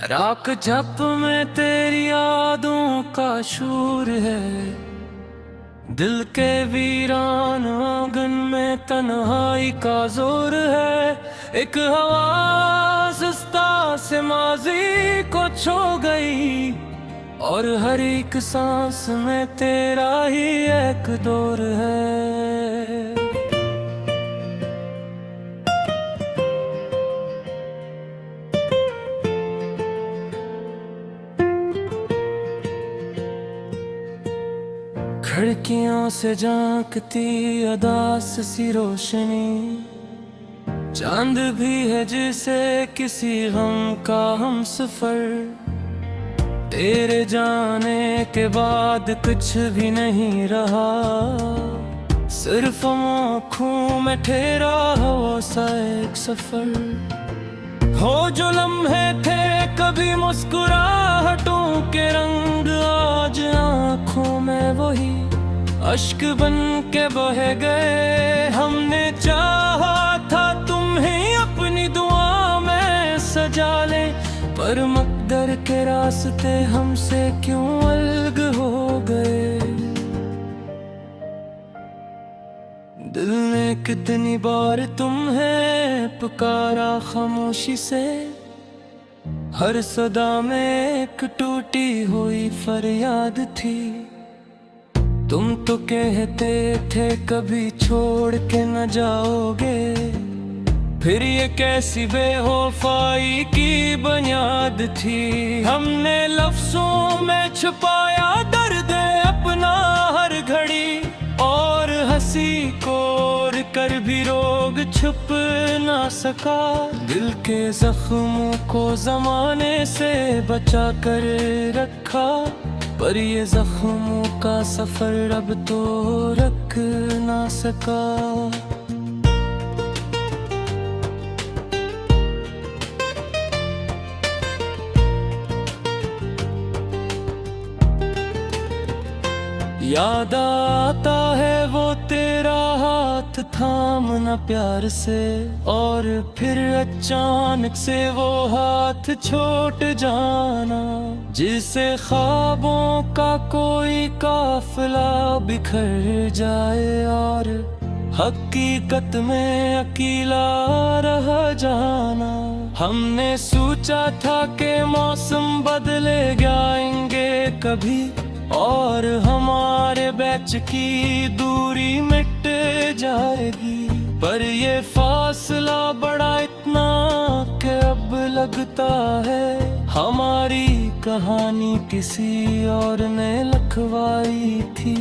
राख जप में तेरी यादों का शूर है, दिल के वीरान आंगन में तन्हाई का जोर है। एक हवा सुस्ता से माजी को छो गई और हर एक सांस में तेरा ही एक दौर है। खिड़कियों से झांकती अदास सी रोशनी, चांद भी है जिसे किसी गम का हम सफर। तेरे जाने के बाद कुछ भी नहीं रहा, सिर्फ आँखों में ठहरा हो सा एक सफर। हो जो लम्हे थे कभी मुस्कुराहटों के रंग, आज आँखों में वही अश्क बन के बह गए। हमने चाहा था तुम्हें अपनी दुआ में सजा ले, पर मकदर के रास्ते हमसे क्यों अलग हो गए। दिल ने कितनी बार तुम्हें पुकारा खामोशी से, हर सदा में एक टूटी हुई फरियाद थी। तुम तो कहते थे कभी छोड़ के न जाओगे, फिर ये कैसी बेवफाई की बुनियाद थी। हमने लफ्जों में छुपाया दर्द अपना हर घड़ी, और हंसी कोर कर भी रोग छुप ना सका। दिल के जख्मों को जमाने से बचा कर रखा, पर ये जख्मों का सफर अब तो रख ना सका। याद आता है वो तेरा हाथ थामना प्यार से, और फिर अचानक से वो हाथ छोड़ जाना। जिसे ख्वाबों का कोई काफिला बिखर जाए और हकीकत में अकेला रह जाना। हमने सोचा था कि मौसम बदले जाएंगे कभी, और हमारे बैच की दूरी मिट जाएगी, पर ये फासला बड़ा इतना कि अब लगता है हमारी कहानी किसी और ने लिखवाई थी।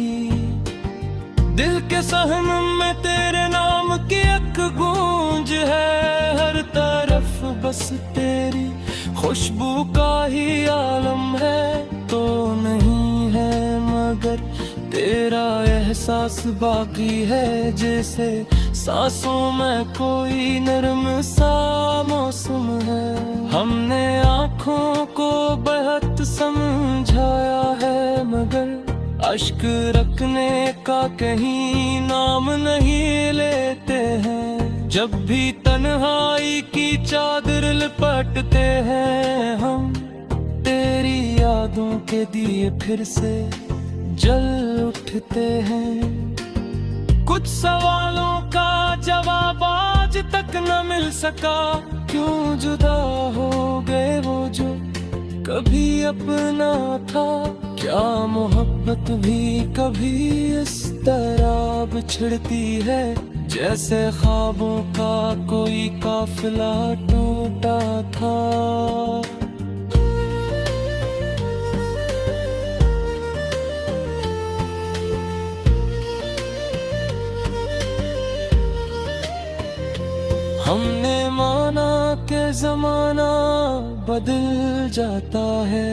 दिल के सहन में तेरे नाम की एक गूंज है, हर तरफ बस तेरी खुशबू का ही आलम है। तो नहीं है मगर तेरा एहसास बाकी है, जैसे सांसों में कोई नरम सा मौसम है। हमने आँखों को बेहद समझाया है, मगर अश्क रखने का कहीं नाम नहीं लेते हैं। जब भी तन्हाई की चादर लिपटते हैं हम, तेरी यादों के दिए फिर से जल उठते हैं। कुछ सवालों का जवाब आज तक न मिल सका, क्यों जुदा हो गए वो जो कभी अपना था। क्या मोहब्बत भी कभी इस तरह बिछड़ती है, जैसे ख्वाबों का कोई काफिला टूटा था। हमने माना कि जमाना बदल जाता है,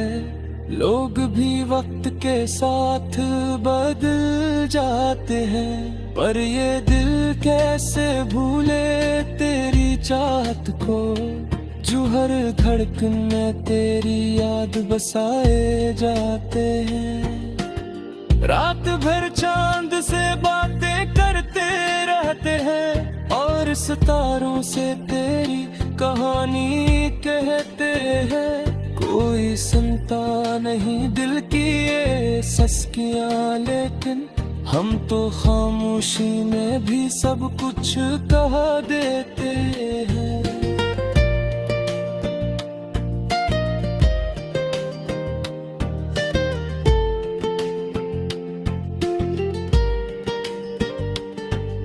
लोग भी वक्त के साथ बदल जाते हैं, पर ये दिल कैसे भूले तेरी चाहत को, जो हर धड़कन में तेरी याद बसाए जाते हैं। रात भर चांद से बातें करते रहते हैं, और सितारों से तेरी कहानी कहते हैं। कोई सुनता नहीं दिल की ये सस्कियां, लेकिन हम तो खामोशी में भी सब कुछ कह देते हैं।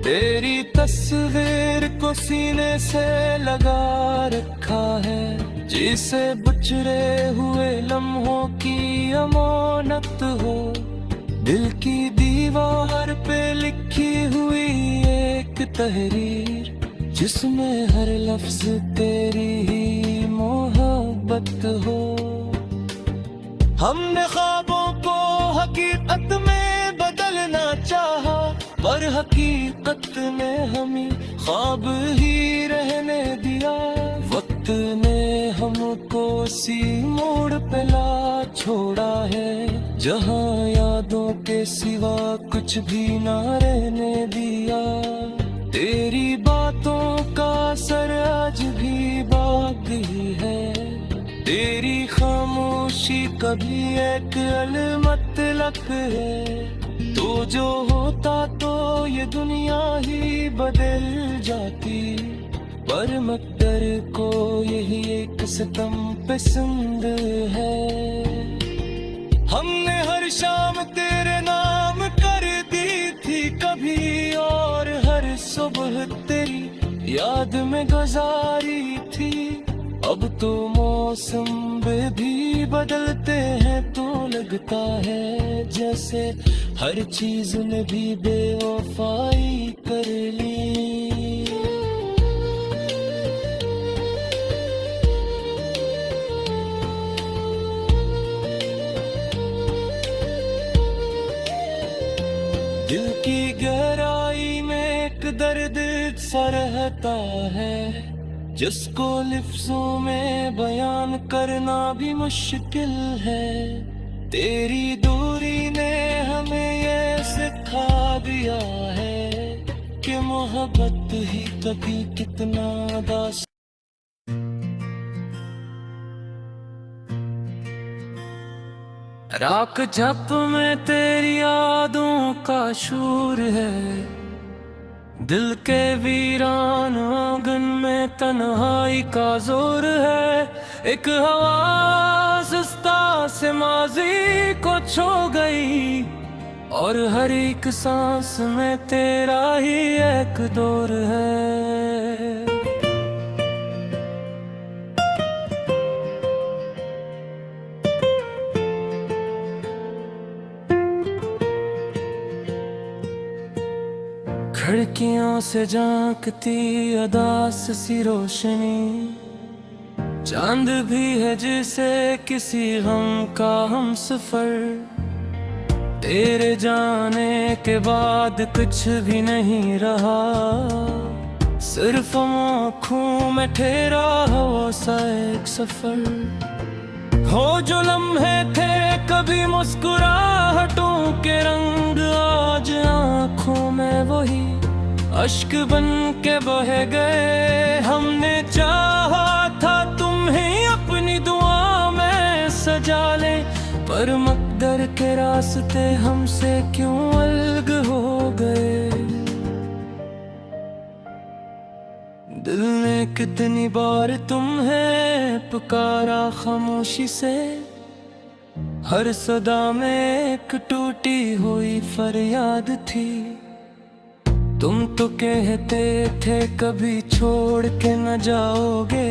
तेरी तस्वीर को सीने से लगा रखा है, जिसे बिछड़े हुए लम्हों की अमानत हो। दिल की दीवार पे लिखी हुई एक तहरीर, जिसमें हर लफ्ज तेरी ही मोहब्बत हो। हमने ख्वाबों को हकीकत में बदलना चाहा, पर हकीकत ने हमें ख्वाब ही रहने दिया। वक्त ने हमको सी मोड़ पे ला छोड़ा है, जहां यादों के सिवा कुछ भी ना रहने दिया। तेरी बातों का असर आज भी बाकी है, तेरी खामोशी कभी एक अलमत लक है। तो जो होता तो ये दुनिया ही बदल जाती, पर मकदर को यही एक सितम पसंद है। हमने हर शाम तेरे नाम कर दी थी कभी, और हर सुबह तेरी याद में गुजारी थी। अब तो मौसम भी बदलते हैं, तो लगता है जैसे हर चीज ने भी बेवफाई कर ली। दिल की गहराई में एक दर्द सा रहता है, जिसको लफ्जों में बयान करना भी मुश्किल है। तेरी दूरी ने हमें ये सिखा दिया है कि मोहब्बत ही कभी कितना दास। राख जप में तेरी यादों का शूर है, दिल के वीरान आंगन में तन्हाई का जोर है। एक हवा सुस्ता से माजी को छो गई, और हर एक सांस में तेरा ही एक दौर है। खिड़कियों से झांकती अदास सी रोशनी, चांद भी है जिसे किसी गम का हम सफर। तेरे जाने के बाद कुछ भी नहीं रहा, सिर्फ आँखों में ठहरा हो सा एक सफर। हो जो लम्हे थे कभी मुस्कुराहटों के रंग, आज आँखों में वही अश्क बन के बह गए। हमने चाहा था तुम्हें अपनी दुआ में सजा ले, पर मकदर के रास्ते हमसे क्यों अलग हो गए। दिल ने कितनी बार तुम्हें पुकारा खामोशी से, हर सदा में एक टूटी हुई फरियाद थी। तुम तो कहते थे कभी छोड़ के न जाओगे,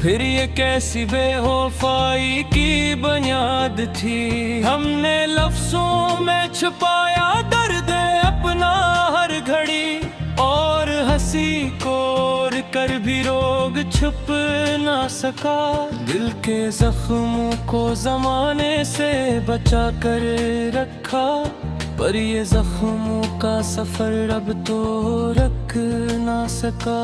फिर ये कैसी बेवफाई की बुनियाद थी। हमने लफ्जों में छुपाया दर्द अपना हर घड़ी, और हंसी कोर कर भी रोग छुप ना सका। दिल के जख्मों को जमाने से बचा कर रखा, पर ये जख्मों का सफर अब तो रख ना सका।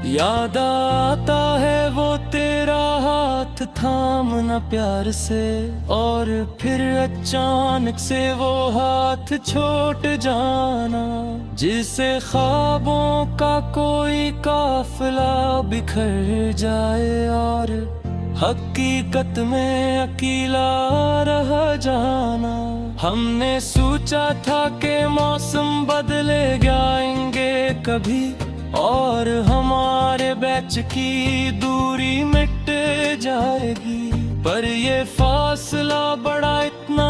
याद आता है वो तेरा हाथ हाथ थामना प्यार से, और फिर अचानक से वो हाथ छोड़ जाना, जिसे ख्वाबों का कोई काफिला बिखर जाए और हकीकत में अकेला रह जाना। हमने सोचा था कि मौसम बदले जाएंगे कभी, और हमारे बैच की दूरी मिट जाएगी, पर ये फासला बड़ा इतना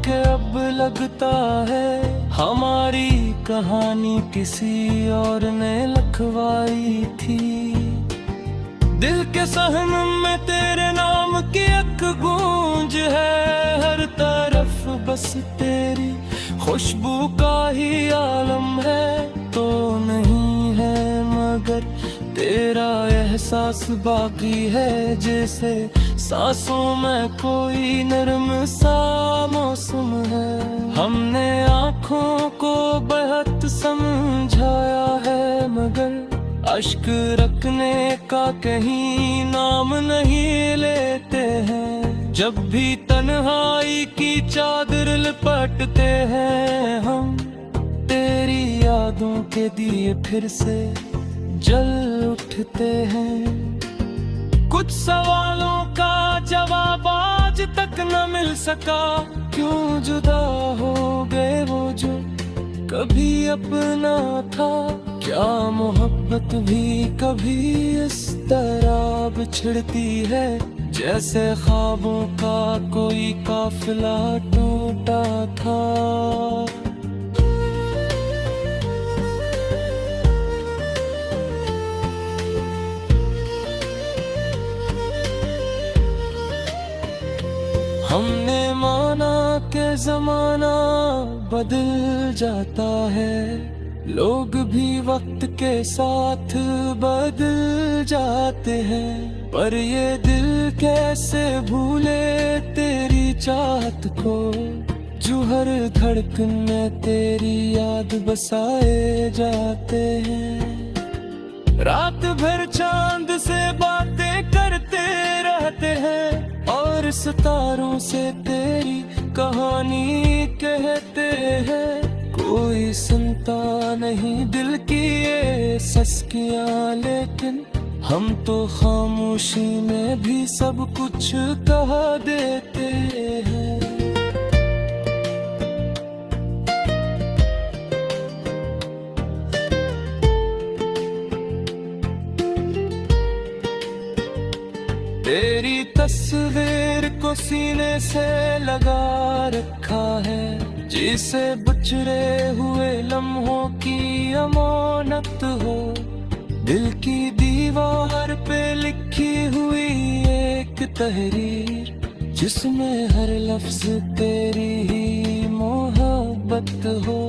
कि अब लगता है हमारी कहानी किसी और ने लिखवाई थी। दिल के सहन में तेरे नाम की एक गूंज है, हर तरफ बस तेरी खुशबू का ही आलम है। तो नहीं है मगर तेरा एहसास बाकी है, जैसे सांसों में कोई नरम सा मौसम है। हमने आँखों को बेहद समझाया है, मगर अश्क रखने का कहीं नाम नहीं लेते हैं। जब भी तन्हाई की चादर लिपटते हैं हम, तेरी यादों के दिए फिर से जल उठते हैं। कुछ सवालों का जवाब आज तक न मिल सका, क्यों जुदा हो गए वो जो कभी अपना था। क्या मोहब्बत भी कभी इस तरह बिछड़ती है, जैसे ख्वाबों का कोई काफिला टूटा था। हमने माना कि जमाना बदल जाता है, लोग भी वक्त के साथ बदल जाते हैं, पर ये दिल कैसे भूले तेरी चाहत को, जो हर धड़कन में तेरी याद बसाए जाते हैं। रात भर चांद से बातें करते रहते हैं, और सितारों से तेरी कहानी कहते हैं। कोई सुनता नहीं दिल की ये सस्कियां, लेकिन हम तो खामोशी में भी सब कुछ कह देते हैं। तेरी तस्वीर को सीने से लगा रखा है, जिसे बिछड़े हुए लम्हों की अमानत हो। दिल की दीवार पे लिखी हुई एक तहरीर, जिसमें हर लफ्ज तेरी ही मोहब्बत हो।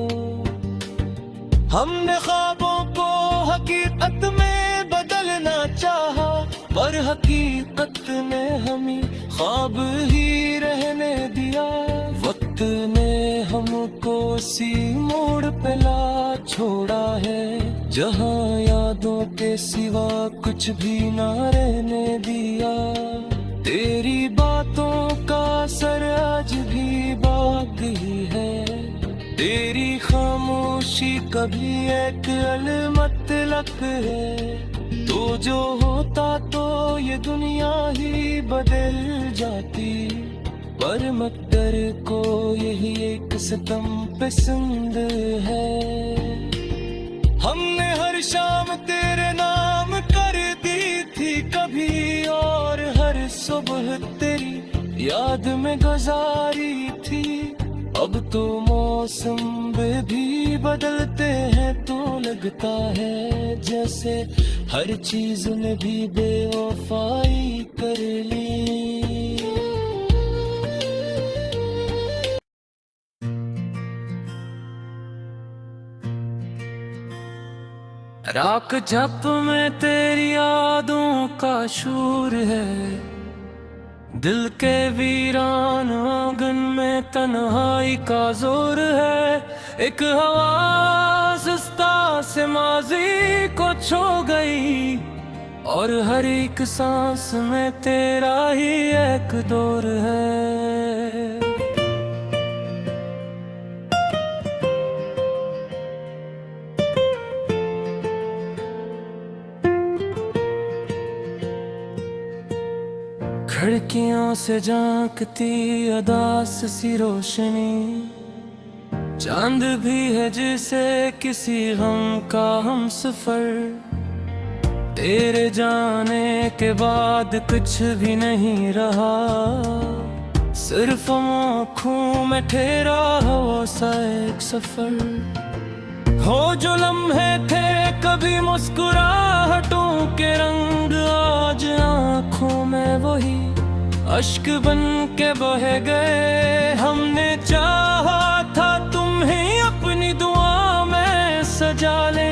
हमने ख्वाबों को हकीकत में बदलना चाहा, पर हकीकत ने हमें ख्वाब ही रहने दिया। वक्त ने हमको सी मोड़ पे ला छोड़ा है, जहाँ यादों के सिवा कुछ भी ना रहने दिया। तेरी बातों का असर आज भी बाकी है, तेरी खामोशी कभी एक अलमत लक है। तो जो होता तो ये दुनिया ही बदल जाती, पर मकदर को यही एक सितम पसंद है। हमने हर शाम तेरे नाम कर दी थी कभी, और हर सुबह तेरी याद में गुजारी थी। अब तो मौसम भी बदलते हैं, तो लगता है जैसे हर चीज ने भी बेवफाई कर ली। राख जप में तेरी यादों का शूर है, दिल के वीरान आंगन में तन्हाई का जोर है। एक हवा सुस्ता से माजी को छो गई, और हर एक सांस में तेरा ही एक दौर है। खिड़कियों से झांकती अदास सी रोशनी, चांद भी है जिसे किसी गम का हम सफर। तेरे जाने के बाद कुछ भी नहीं रहा, सिर्फ आँखों में ठहरा वो सा एक सफर। हो जो लम्हे थे कभी मुस्कुराहटों के रंग, आज आँखों में वही अश्क बन के बह गए। हमने चाहा था तुम्हें अपनी दुआ में सजा ले,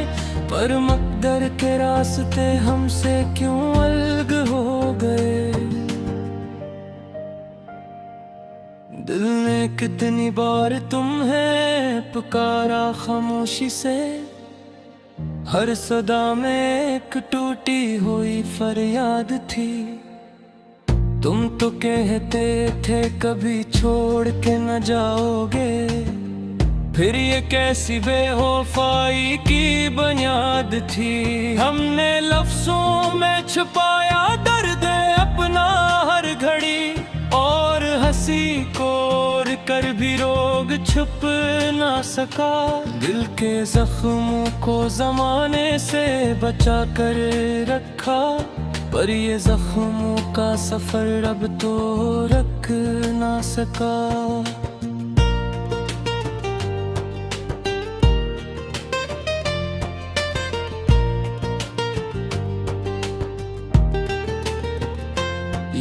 पर मकदर के रास्ते हमसे क्यों अलग हो गए। दिल ने कितनी बार तुम्हें पुकारा खामोशी से, हर सदा में एक टूटी हुई फरियाद थी। तुम तो कहते थे कभी छोड़ के न जाओगे, फिर ये कैसी बेवफाई की बुनियाद थी। हमने लफ्जों में छुपाया दर्द अपना हर घड़ी, और हंसी कोर कर भी रोग छुप ना सका। दिल के जख्मों को जमाने से बचा कर रखा, पर ये जख्मों का सफर अब तो रख ना सका।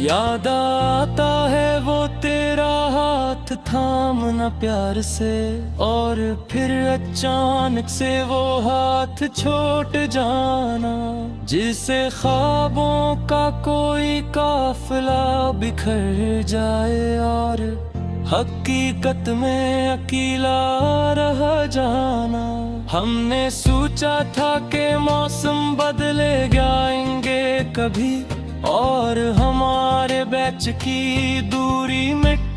याद आता है वो तेरा हाथ थामना प्यार से, और फिर अचानक से वो हाथ छोड़ जाना। जिसे ख्वाबों का कोई काफिला बिखर जाए, और हकीकत में अकेला रह जाना। हमने सोचा था कि मौसम बदले जाएंगे कभी, और हमारे बैच की दूरी मिट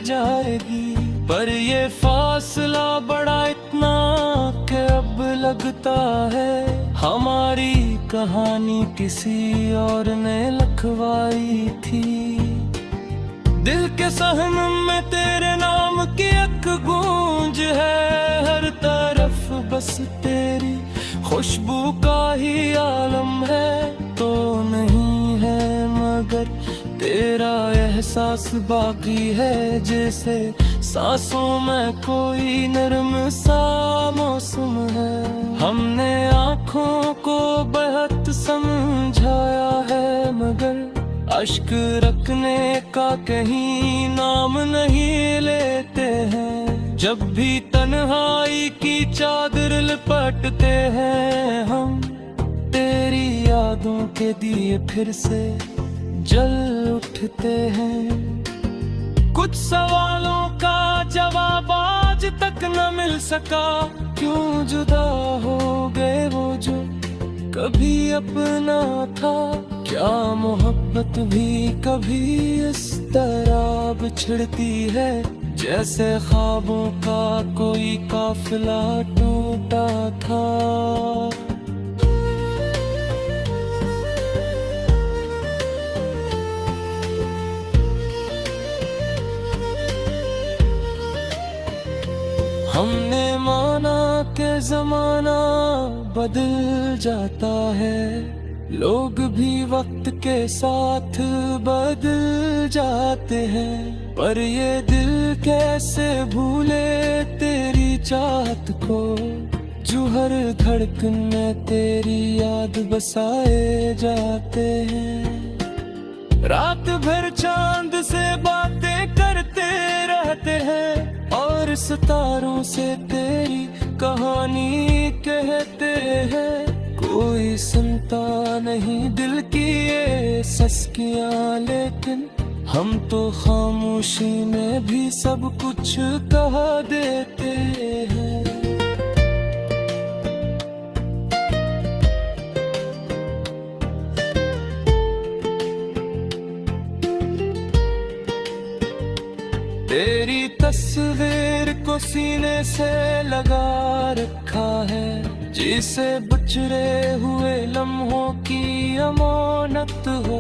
जाएगी। पर ये फासला बड़ा इतना कि अब लगता है हमारी कहानी किसी और ने लिखवाई थी। दिल के सहन में तेरे नाम की एक गूंज है, हर तरफ बस तेरी खुशबू का ही आलम है। तो नहीं है मगर तेरा एहसास बाकी है, जैसे सांसों में कोई नरम सा मौसम है। हमने आँखों को बहुत समझाया है, मगर अश्क रखने का कहीं नाम नहीं लेते हैं। जब भी तन्हाई की चादर लिपटते हैं हम, तेरी यादों के दिए फिर से जल उठते हैं। कुछ सवालों का जवाब आज तक न मिल सका, क्यों जुदा हो गए वो जो कभी अपना था। क्या मोहब्बत भी कभी इस तरह बिछड़ती है, जैसे ख्वाबों का कोई काफिला टूटा था। हमने माना कि जमाना बदल जाता है, लोग भी वक्त के साथ बदल जाते हैं। पर ये दिल कैसे भूले तेरी चाहत को, जो हर धड़कन में तेरी याद बसाए जाते हैं। रात भर चांद से बातें करते रहते हैं, और सितारों से तेरी कहानी कहते हैं। कोई सुनता नहीं दिल की ये सस्कियां, लेकिन हम तो खामोशी में भी सब कुछ कह देते हैं। तेरी तस्वीर को सीने से लगा रखा है, जिसे बिछड़े हुए लम्हों की अमानत हो।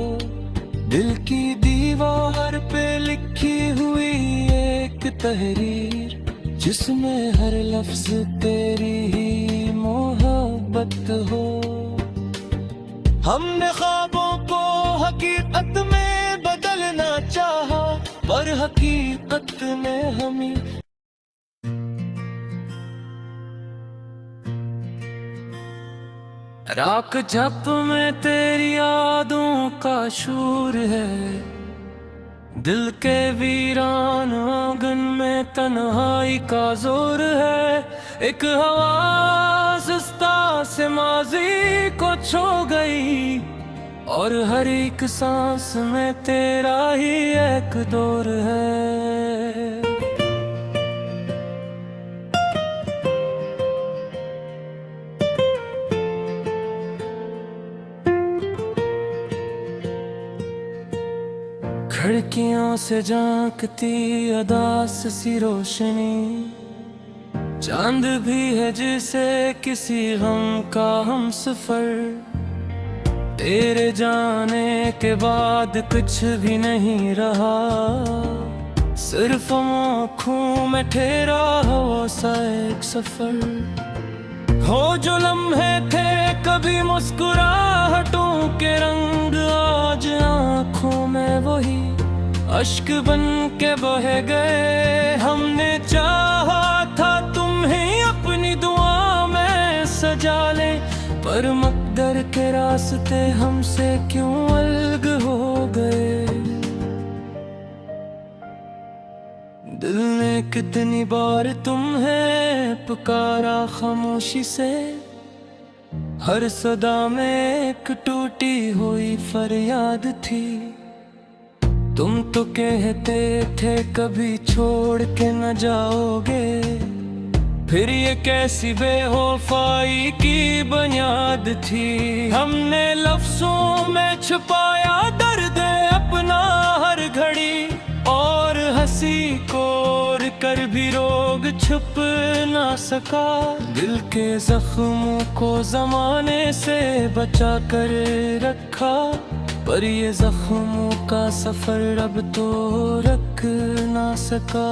दिल की दीवार पे लिखी हुई एक तहरीर, जिसमें हर लफ्ज तेरी ही मोहब्बत हो। हमने ख्वाबों को हकीकत में बदलना चाहा, पर हकीकत ने हमें राख जप में तेरी यादों का शूर है। दिल के वीरान आंगन में तन्हाई का जोर है। एक हवा सुस्ता से माजी को छो गई, और हर एक सांस में तेरा ही एक दौर है। खिड़कियों से झांकती अदास सी रोशनी, चांद भी है जिसे किसी गम का हम सफर। तेरे जाने के बाद कुछ भी नहीं रहा, सिर्फ आँखों में ठहरा हो सा एक सफर। हो जो लम्हे थे कभी मुस्कुराहटों के रंग, आज आँखों में वही अश्क बन के बह गए। हमने चाहा था तुम्हें अपनी दुआ में सजा ले, पर मकदर के रास्ते हमसे क्यों अलग हो गए। दिल ने कितनी बार तुम्हें पुकारा खामोशी से, हर सदा में एक टूटी हुई फरियाद थी। तुम तो कहते थे कभी छोड़ के न जाओगे, फिर ये कैसी बेवफाई की बुनियाद थी। हमने लफ्जों में छुपाया दर्द अपना हर घड़ी, और हंसी कोर कर भी रोग छुप ना सका। दिल के जख्मों को जमाने से बचा कर रखा, पर ये जख्मों का सफर अब तो रख ना सका।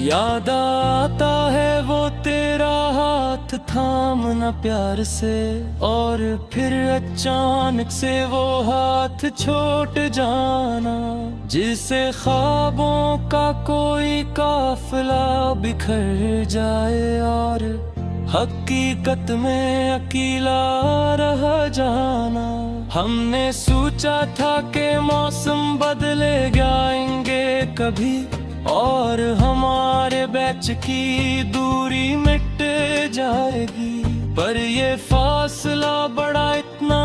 याद आता है वो तेरा हाथ थामना प्यार से, और फिर अचानक से वो हाथ छोड़ जाना। जिसे ख्वाबों का कोई काफिला बिखर जाए, और हकीकत में अकेला रह जाना। हमने सोचा था कि मौसम बदले जाएंगे कभी, और हमारे बैच की दूरी मिट जाएगी। पर ये फासला बड़ा इतना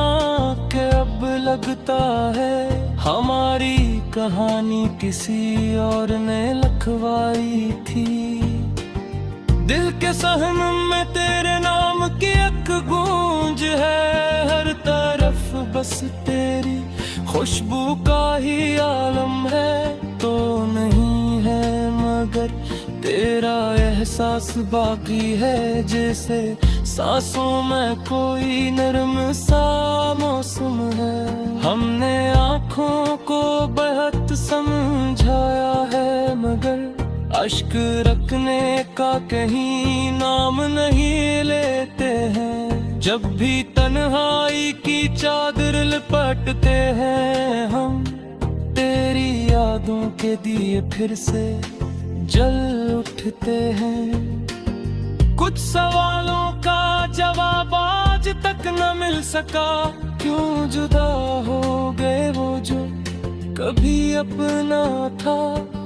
कि अब लगता है हमारी कहानी किसी और ने लिखवाई थी। दिल के सहन में तेरे नाम की एक गूंज है, हर तरफ बस तेरी खुशबू का ही आलम है। तो नहीं है मगर तेरा एहसास बाकी है, जैसे सांसों में कोई नरम सा मौसम है। हमने आँखों को बेहद समझाया है, मगर अश्क रखने का कहीं नाम नहीं लेते हैं। जब भी तन्हाई की चादर लिपटते हैं हम, तेरी यादों के दिए फिर से जल उठते हैं। कुछ सवालों का जवाब आज तक न मिल सका, क्यों जुदा हो गए वो जो कभी अपना था।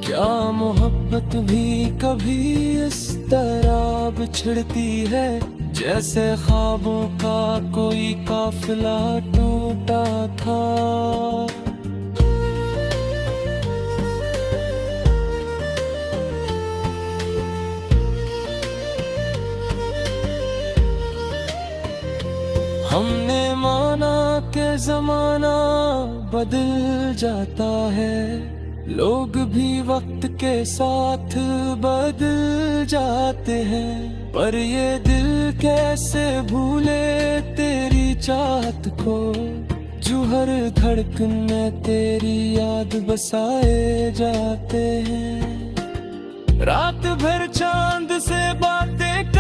क्या मोहब्बत भी कभी इस तरह बिछड़ती है, जैसे ख्वाबों का कोई काफिला टूटा था। हमने माना कि जमाना बदल जाता है, लोग भी वक्त के साथ बदल जाते हैं, पर ये दिल कैसे भूले तेरी चाहत को, जो हर धड़कन में तेरी याद बसाए जाते हैं। रात भर चांद से बातें